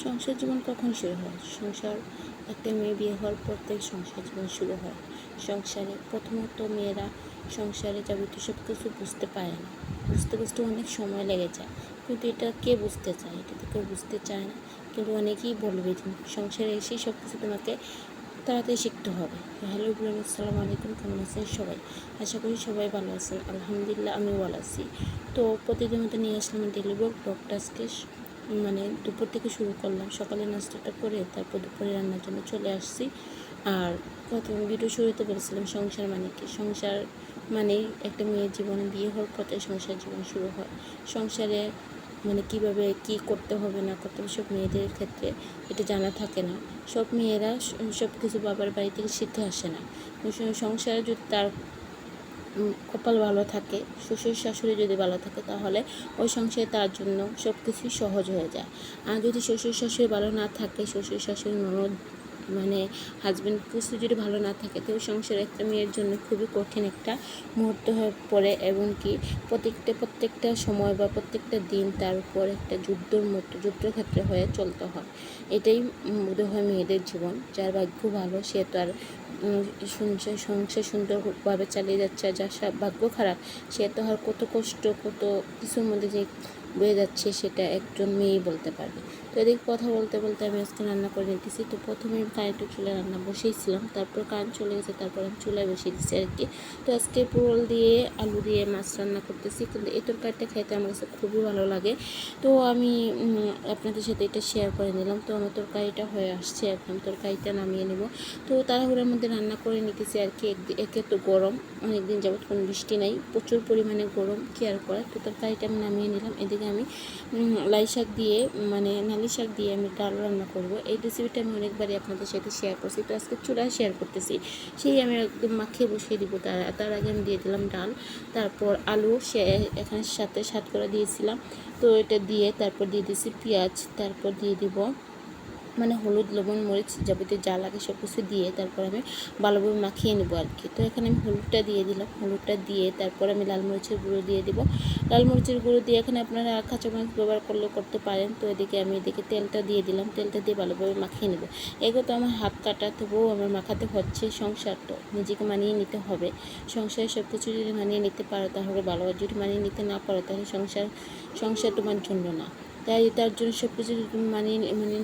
সংসার জীবন কখন শুরু হয়? সংসার একটা মেয়ে বিয়ে হওয়ার পর থেকে সংসার জীবন শুরু হয়। সংসারে প্রথমত মেয়েরা সংসারে যাবতীয় সব কিছু বুঝতে পারে না, বুঝতে অনেক সময় লেগে যায়। কিন্তু এটা কে বুঝতে চায়? এটা তো কেউ বুঝতে চায় না। কিন্তু অনেকেই বলবে যে সংসারে এসেই সব কিছু তোমাকে তাড়াতাড়ি শিখতে হবে। হ্যালো এভরিওয়ান, আসসালামু আলাইকুম। কেমন আছেন সবাই? আশা করি সবাই ভালো আছেন। আলহামদুলিল্লাহ আমিও ভালো আছি। তো প্রতিদিন মতো নিয়ে আসলাম ডেলি ব্লগটা আজকে দুপুর থেকে শুরু করলাম। সকালে নাস্তাটা করে তারপর দুপুরে রান্নার জন্য চলে আসছি। আর প্রথম ভিডিও শুরুতে বলেছিলাম সংসার মানে কি। সংসার মানেই একটা মেয়ের জীবনে বিয়ে হওয়ার পর থেকে সংসার জীবন শুরু হয়। সংসারে মানে কীভাবে কী করতে হবে না করতে হবে সব মেয়েদের ক্ষেত্রে এটা জানা থাকে না। সব মেয়েরা সব কিছু বাবার বাড়ি থেকে শিখে আসে না। সংসারে যদি তার কপাল ভালো থাকে, শ্বশুর শাশুড়ি যদি ভালো থাকে, তাহলে ওই সংসারে তার জন্য সব কিছুই সহজ হয়ে যায়। আর যদি শ্বশুর শাশুড়ি ভালো না থাকে, শ্বশুর শাশুড়ি ননদ মানে হাজব্যান্ড কিছু যদি ভালো না থাকে, তো ওই সংসারে একটা মেয়ের জন্য খুবই কঠিন একটা মুহূর্ত হয়ে পড়ে। এবং কি প্রত্যেকটা সময় বা প্রত্যেকটা দিন তার উপর একটা যুদ্ধক্ষেত্রে হয়ে চলতে হয়। এটাই বোধ হয় মেয়েদের জীবন। যার ভাগ্য ভালো সে তো আর সংসার সুন্দরভাবে চালিয়ে যাচ্ছে। আর যার ভাগ্য খারাপ সে তো আর কত কষ্ট কত কিছুর মধ্যে যে বয়ে যাচ্ছে সেটা একজন মেয়েই বলতে পারবে। তো এদিকে কথা বলতে বলতে আমি আজকে রান্না করে নিতেছি। তো প্রথমে আমি কারেন্টের চুলায় রান্না বসিয়েছিলাম, তারপর কারেন্ট চলে গেছে, তারপর আমি চুলায় বসিয়ে দিচ্ছি আর কি। তো আজকে পোল দিয়ে আলু দিয়ে মাছ রান্না করতেছি। কিন্তু এই তরকারিটা খেতে আমার কাছে খুবই ভালো লাগে। তো আমি আপনাদের সাথে এটা শেয়ার করে নিলাম। তো আমার তরকারিটা হয়ে আসছে, এখন তরকারিটা নামিয়ে নেব। তো তাড়াহুড়োর মধ্যে রান্না করে নিতেছি আর কি। একে তো গরম, অনেকদিন যাবত কোনো বৃষ্টি নাই, প্রচুর পরিমাণে গরম, কেয়ার করা। তো তরকারিটা আমি নামিয়ে নিলাম। এদিকে আমি লাই শাক দিয়ে নালি শাক দিয়ে আমি ডাল রান্না করব। এই রেসিপিটা আমি অনেকবারই আপনাদের সাথে শেয়ার করছি। তো আজকে চুলায় শেয়ার করতেছি। সেই আমি একদম মাখিয়ে বসিয়ে দিব। তার আগে আমি দিয়ে দিলাম ডাল, তারপর আলু এখানে সাথে করে দিয়েছিলাম। তো এটা দিয়ে তারপর দিয়ে দিয়েছি পেঁয়াজ, তারপর দিয়ে দিব হলুদ লবণ মরিচ যাবতীয় যা লাগে সব কিছু দিয়ে তারপর আমি ভালোভাবে মাখিয়ে নেব আর কি। তো এখানে আমি হলুদটা দিয়ে দিলাম। হলুদটা দিয়ে তারপর আমি লাল মরিচের গুঁড়ো দিয়ে দিব। লাল মরিচের গুঁড়ো দিয়ে এখানে আপনারা কাঁচামরিচ ব্যবহার করলেও করতে পারেন। তো এদিকে তেলটা দিয়ে দিলাম। তেলটা দিয়ে ভালোভাবে মাখিয়ে নেব। এগুলো তো আমার হাত কাটা, তবুও আমার মাখাতে হচ্ছে। সংসার তো নিজেকে মানিয়ে নিতে হবে। সংসারে সব কিছু যদি মানিয়ে নিতে পারো তাহলে ভালো, যদি মানিয়ে নিতে না পারো তাহলে সংসার তোমার জন্য না। তার জন্য সব কিছু যদি তুমি মানিয়ে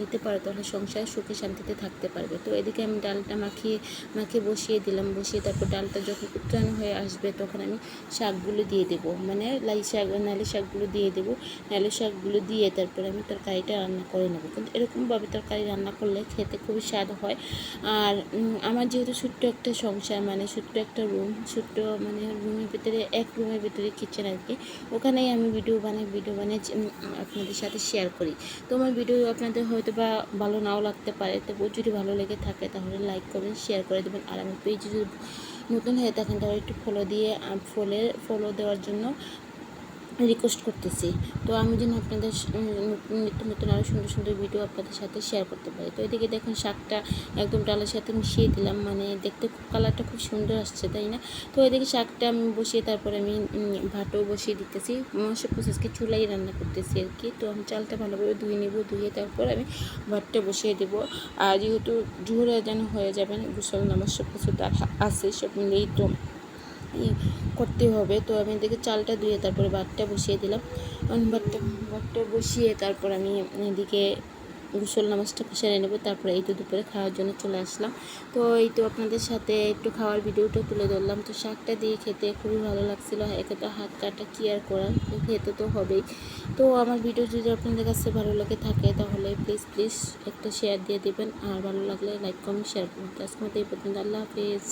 নিতে পারো তাহলে সংসার সুখে শান্তিতে থাকতে পারবে। তো এদিকে আমি ডালটা মাখিয়ে বসিয়ে দিলাম। বসিয়ে তারপর ডালটা যখন উত্তরানো হয়ে আসবে তখন আমি শাকগুলো দিয়ে দেবো, নালি শাকগুলো দিয়ে দেবো। নালি শাকগুলো দিয়ে তারপরে আমি তরকারিটা রান্না করে নেবো। কিন্তু এরকমভাবে তরকারি রান্না করলে খেতে খুবই স্বাদ হয়। আর আমার যেহেতু ছোট্ট একটা সংসার, ছোট্ট একটা রুম, রুমের ভিতরে রুমের ভিতরে কিচেন আর কি, ওখানেই আমি ভিডিও বানিয়ে আপনাদের সাথে শেয়ার করি। তো আমার ভিডিও আপনাদের হয়তো বা ভালো নাও লাগতে পারে, তবুও যদি ভালো লেগে থাকে তাহলে লাইক করবেন, শেয়ার করে দেবেন। আর আমার পেজে যদি নতুন হয়ে থাকেন তাহলে একটু ফলো দেওয়ার জন্য রিকোয়েস্ট করতেছি। তো আমি যেন আপনাদের নতুন আরও সুন্দর ভিডিও আপনাদের সাথে শেয়ার করতে পারি। তো এদিকে দেখুন শাকটা একদম ডালের সাথে মিশিয়ে দিলাম, দেখতে কালারটা খুব সুন্দর আসছে, তাই না? তো এদিকে শাকটা আমি বসিয়ে তারপরে আমি ভাতও বসিয়ে দিতেছি। সব প্রসেসকে চুলাই রান্না করতেছি আর কি। তো আমি চালটা ভালোভাবে ধুয়ে তারপর আমি ভাতটা বসিয়ে দেবো। আর যেহেতু জোহর আজান হয়ে যাবেন, গোসল নামাজ সব কিছু আছে, সব মিলেই তো করতে হবে। তো আমি এদিকে চালটা ধুয়ে তারপরে ভাতটা বসিয়ে দিলাম। ভাতটা বসিয়ে তারপর আমি এদিকে গোসল নামাজটা সেরে নেবো। তারপরে এই তো দুপুরে খাওয়ার জন্য চলে আসলাম। তো এই তো আপনাদের সাথে একটু খাওয়ার ভিডিওটা তুলে ধরলাম। তো শাকটা দিয়ে খেতে খুবই ভালো লাগছিলো। একে তো হাত কাটা কি আর করার, খেতে তো হবেই। তো আমার ভিডিও যদি আপনাদের কাছে ভালো লাগে থাকে তাহলে প্লিজ একটা শেয়ার দিয়ে দেবেন। আর ভালো লাগলে লাইক কমেন্ট শেয়ার করুন। আজকের মতো এই পর্যন্ত। আল্লাহ হাফেজ।